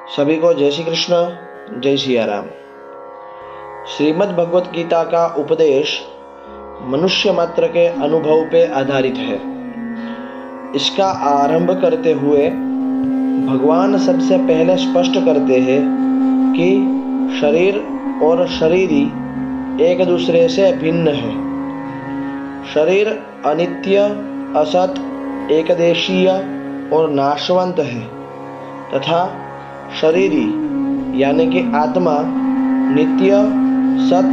सभी को जय श्री कृष्ण, जय सिया राम। श्रीमद् भगवत गीता का उपदेश मनुष्य मात्र के अनुभव पे आधारित है। इसका आरंभ करते हुए भगवान सबसे पहले स्पष्ट करते हैं कि शरीर और शरीरी एक दूसरे से भिन्न है। शरीर अनित्य, असत, एकदेशीय और नाशवंत है तथा शरीरी यानी कि आत्मा नित्य, सत,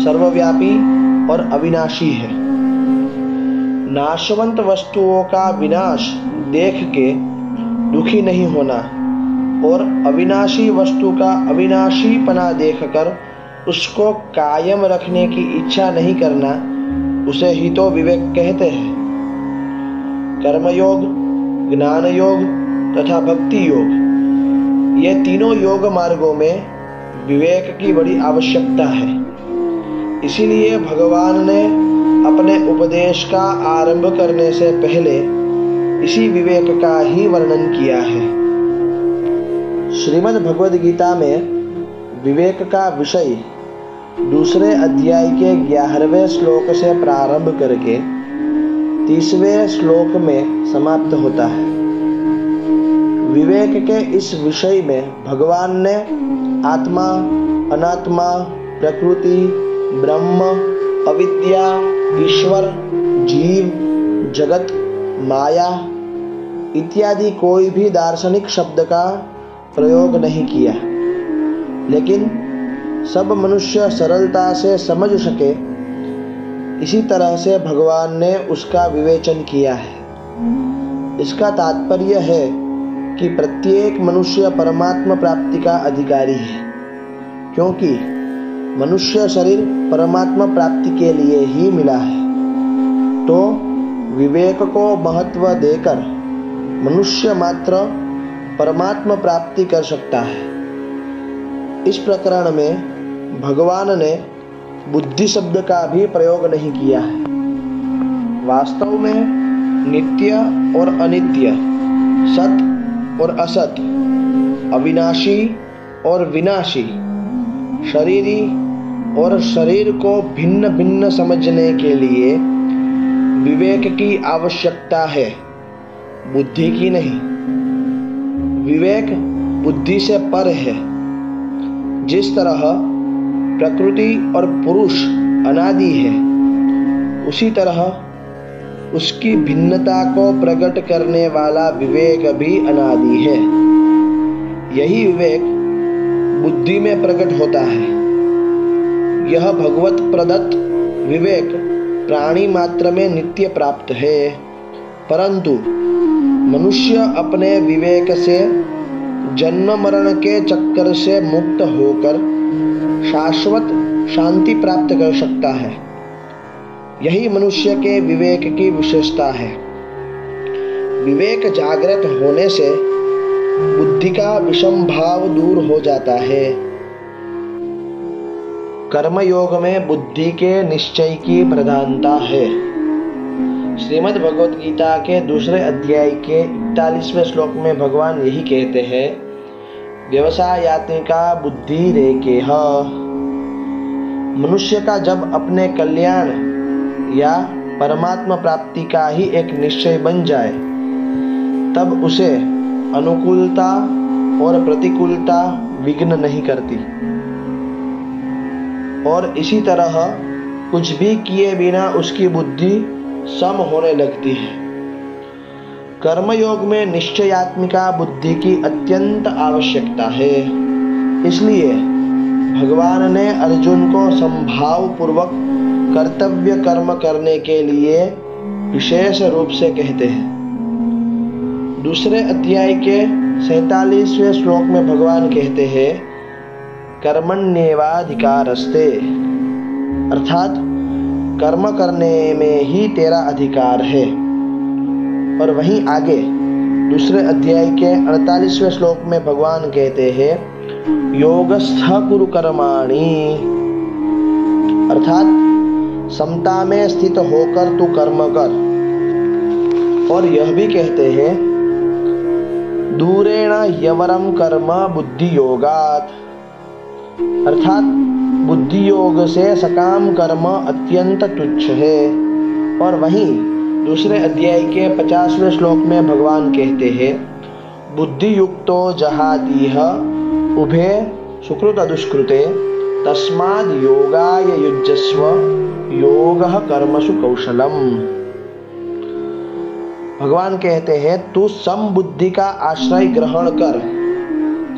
सर्वव्यापी और अविनाशी है। नाशवंत वस्तुओं का विनाश देख के दुखी नहीं होना और अविनाशी वस्तु का अविनाशीपना देखकर उसको कायम रखने की इच्छा नहीं करना, उसे ही तो विवेक कहते हैं। कर्मयोग, ज्ञान योग तथा भक्ति योग, ये तीनों योग मार्गों में विवेक की बड़ी आवश्यकता है। इसीलिए भगवान ने अपने उपदेश का आरंभ करने से पहले इसी विवेक का ही वर्णन किया है। श्रीमद् भगवद गीता में विवेक का विषय दूसरे अध्याय के 11वें श्लोक से प्रारंभ करके 30वें श्लोक में समाप्त होता है। विवेक के इस विषय में भगवान ने आत्मा, अनात्मा, प्रकृति, ब्रह्म, अविद्या, ईश्वर, जीव, जगत, माया इत्यादि कोई भी दार्शनिक शब्द का प्रयोग नहीं किया, लेकिन सब मनुष्य सरलता से समझ सके इसी तरह से भगवान ने उसका विवेचन किया है। इसका तात्पर्य है कि प्रत्येक मनुष्य परमात्मा प्राप्ति का अधिकारी है, क्योंकि मनुष्य शरीर परमात्मा प्राप्ति के लिए ही मिला है। तो विवेक को महत्व देकर मनुष्य मात्र परमात्मा प्राप्ति कर सकता है। इस प्रकरण में भगवान ने बुद्धि शब्द का भी प्रयोग नहीं किया है। वास्तव में नित्य और अनित्य, सत और असत, अविनाशी और विनाशी, शरीरी और शरीर को भिन्न भिन्न समझने के लिए विवेक की आवश्यकता है, बुद्धि की नहीं। विवेक बुद्धि से पर है। जिस तरह प्रकृति और पुरुष अनादि है, उसी तरह उसकी भिन्नता को प्रकट करने वाला विवेक भी अनादि है। यही विवेक बुद्धि में प्रकट होता है। यह भगवत प्रदत्त विवेक प्राणी मात्र में नित्य प्राप्त है, परंतु मनुष्य अपने विवेक से जन्म मरण के चक्कर से मुक्त होकर शाश्वत शांति प्राप्त कर सकता है। यही मनुष्य के विवेक की विशेषता है। विवेक जागृत होने से बुद्धि का विषम भाव दूर हो जाता है। कर्म योग में बुद्धि के निश्चय की प्रधानता है। श्रीमद् भगवत गीता के दूसरे अध्याय के 41वें श्लोक में भगवान यही कहते हैं, व्यवसायात्मिका बुद्धि रेकेह। मनुष्य का जब अपने कल्याण या परमात्मा प्राप्ति का ही एक निश्चय बन जाए, तब उसे अनुकूलता और प्रतिकूलता विघ्न नहीं करती और इसी तरह कुछ भी किए बिना उसकी बुद्धि सम होने लगती है। कर्मयोग में निश्चयात्मिका बुद्धि की अत्यंत आवश्यकता है। इसलिए भगवान ने अर्जुन को संभाव पूर्वक कर्तव्य कर्म करने के लिए विशेष रूप से कहते हैं। दूसरे अध्याय के 47वें श्लोक में भगवान कहते हैं, कर्मण्येवाधिकारस्ते, अर्थात कर्म करने में ही तेरा अधिकार है। और वहीं आगे दूसरे अध्याय के 48वें श्लोक में भगवान कहते हैं, योगस्थ कुरु कर्माणि, अर्थात समता में स्थित होकर तू कर्म कर। और यह भी कहते हैं, दूरेण यवरम कर्म बुद्धि योगात, अर्थात बुद्धि योग से सकाम कर्म अत्यंत तुच्छ है। और वहीं दूसरे अध्याय के 50वें श्लोक में भगवान कहते हैं, बुद्धि युक्तो जहातीह उभे सुकृत दुष्कृते तस्माद् योगाय युज्यस्व योगः कर्मसु कौशलम। भगवान कहते हैं, तू समबुद्धि का आश्रय ग्रहण कर।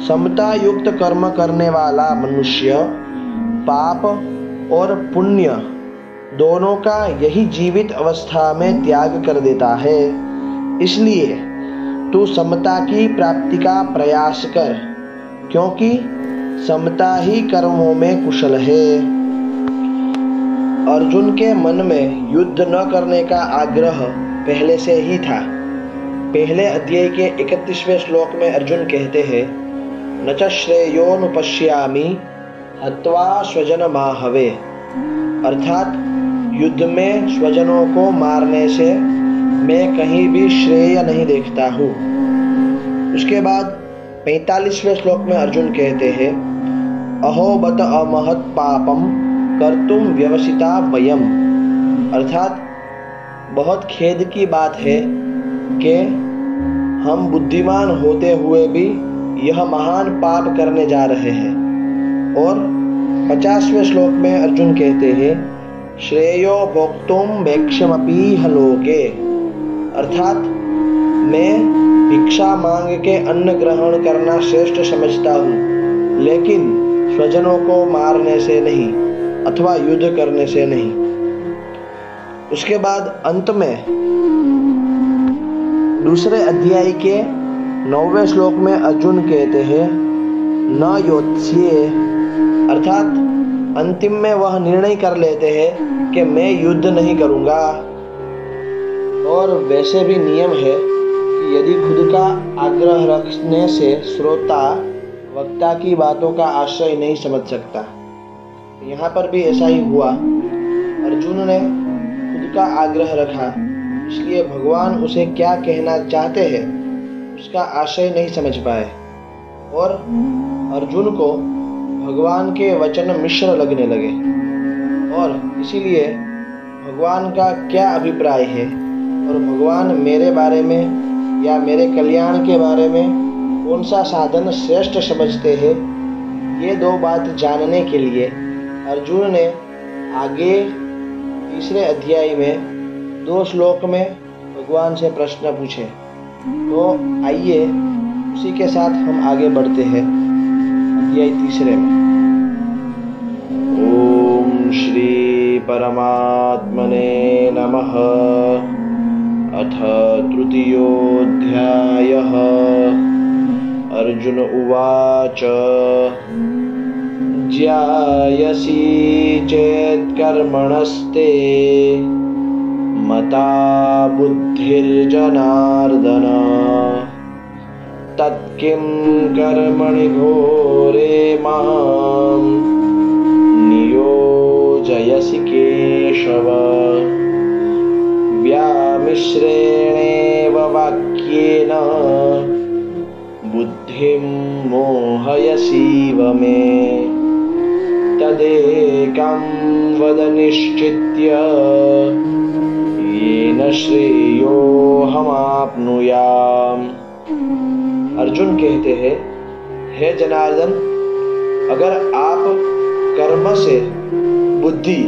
समता युक्त कर्म करने वाला मनुष्य पाप और पुण्य दोनों का यही जीवित अवस्था में त्याग कर देता है। इसलिए तू समता की प्राप्ति का प्रयास कर, क्योंकि समता ही कर्मों में कुशल है। अर्जुन के मन में युद्ध न करने का आग्रह पहले से ही था। पहले अध्याय के 31वें श्लोक में अर्जुन कहते हैं, न च श्रेयोनुपश्यामि हत्वा स्वजनमाहवे, अर्थात युद्ध में स्वजनों को मारने से मैं कहीं भी श्रेय नहीं देखता हूँ। उसके बाद 45वें श्लोक में अर्जुन कहते हैं, अहो बत अमहत पापम कर्तुम व्यवसिता वयम, अर्थात बहुत खेद की बात है कि हम बुद्धिमान होते हुए भी यह महान पाप करने जा रहे हैं। और 50वें श्लोक में अर्जुन कहते हैं, श्रेयो भोक्तुम भैक्षमपीह लोके, अर्थात मैं भिक्षा मांग के अन्न ग्रहण करना श्रेष्ठ समझता हूँ, लेकिन स्वजनों को मारने से नहीं अथवा युद्ध करने से नहीं। उसके बाद अंत में दूसरे अध्याय के 9वें श्लोक में अर्जुन कहते हैं, न योत्स्ये, अर्थात अंतिम में वह निर्णय कर लेते हैं कि मैं युद्ध नहीं करूंगा। और वैसे भी नियम है कि यदि खुद का आग्रह रखने से श्रोता वक्ता की बातों का आश्रय नहीं समझ सकता। यहाँ पर भी ऐसा ही हुआ। अर्जुन ने खुद का आग्रह रखा, इसलिए भगवान उसे क्या कहना चाहते हैं उसका आशय नहीं समझ पाए और अर्जुन को भगवान के वचन मिश्र लगने लगे। और इसीलिए भगवान का क्या अभिप्राय है और भगवान मेरे बारे में या मेरे कल्याण के बारे में कौन सा साधन श्रेष्ठ समझते हैं, ये दो बात जानने के लिए अर्जुन ने आगे तीसरे अध्याय में 2 श्लोक में भगवान से प्रश्न पूछे। तो आइए उसी के साथ हम आगे बढ़ते हैं अध्याय तीसरे में। ओम श्री परमात्मने नमः। अथ तृतीयोऽध्यायः। अर्जुन उवाच ज्यायसि चेत् कर्मणस्ते मता बुद्धिर्जनार्दन तत्किं कर्मणि घोरे मां नियोजयसि केशव। व्यामिश्रेणेव वाक्येन बुद्धिं मोहयसीव मे। तदेकं वद निश्चित्य येन श्रेयोऽहमाप्नुयाम्। अर्जुन कहते हैं, हे जनार्दन, अगर आप कर्म से बुद्धि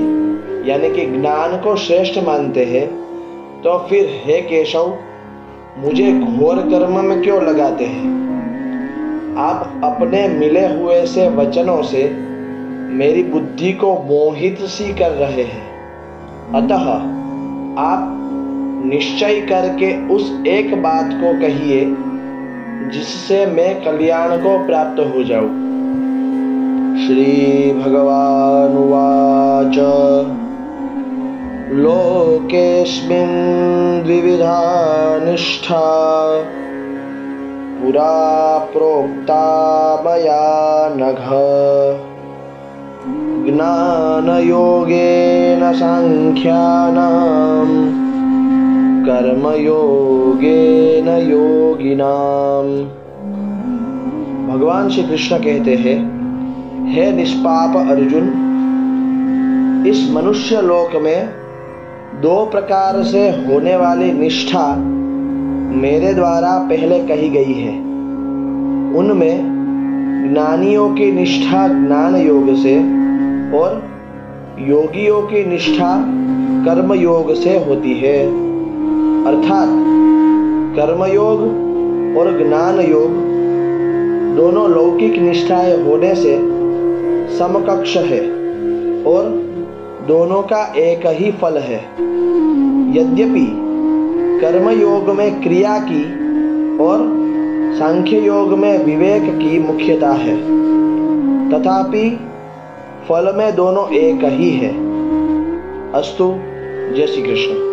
यानी कि ज्ञान को श्रेष्ठ मानते हैं तो फिर हे केशव मुझे घोर कर्म में क्यों लगाते हैं? आप अपने मिले हुए से वचनों से मेरी बुद्धि को मोहित सी कर रहे हैं। अतः आप निश्चय करके उस एक बात को कहिए जिससे मैं कल्याण को प्राप्त हो जाऊं। श्री भगवान उवाच लोकेस्मिन् द्विविधा निष्ठा पुरा प्रोक्ता मया नघ। ज्ञानयोगेन सांख्यानां कर्मयोगेन योगिनाम्। भगवान श्री कृष्ण कहते हैं, हे निष्पाप अर्जुन, इस मनुष्य लोक में 2 प्रकार से होने वाली निष्ठा मेरे द्वारा पहले कही गई है। उनमें ज्ञानियों की निष्ठा ज्ञान योग से और योगियों की निष्ठा कर्म योग से होती है। अर्थात कर्मयोग और ज्ञान योग दोनों लौकिक निष्ठाएं होने से समकक्ष है और दोनों का एक ही फल है। यद्यपि कर्मयोग में क्रिया की और सांख्य योग में विवेक की मुख्यता है, तथापि फल में दोनों एक ही है। अस्तु। जय श्री कृष्ण।